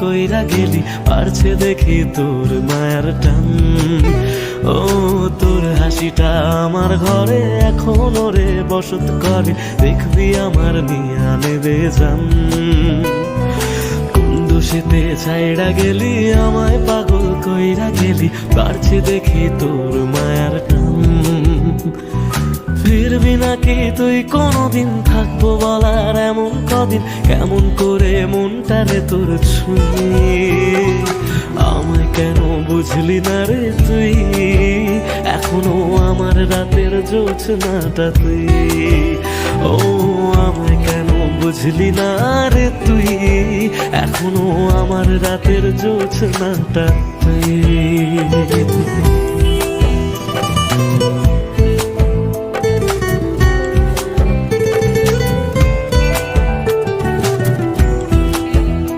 কইরা গেলি, পারছে দেখি তোর মায়ার টান। ও তোর হাসিটা আমার ঘরে এখন ওরে বসত করে, দেখবি আমার নিয়া নেবে জান। কোন দোষেতে ছাইড়া গেলি, আমায় পাগল কইরা গেলি, পারছে দেখি তোর মায়ার টান। ফিরবি নাকি তুই কোনদিন, থাকবো বলার এমন কদিন, কেমন করে মনটারে তোর ছুঁয়ে। আমায় কেন বুঝলি না রে তুই, এখনো আমার রাতের জোছনাটা তুই। ও আমায় কেন বুঝলি না রে তুই, এখনো আমার রাতের জোছনাটা তুই।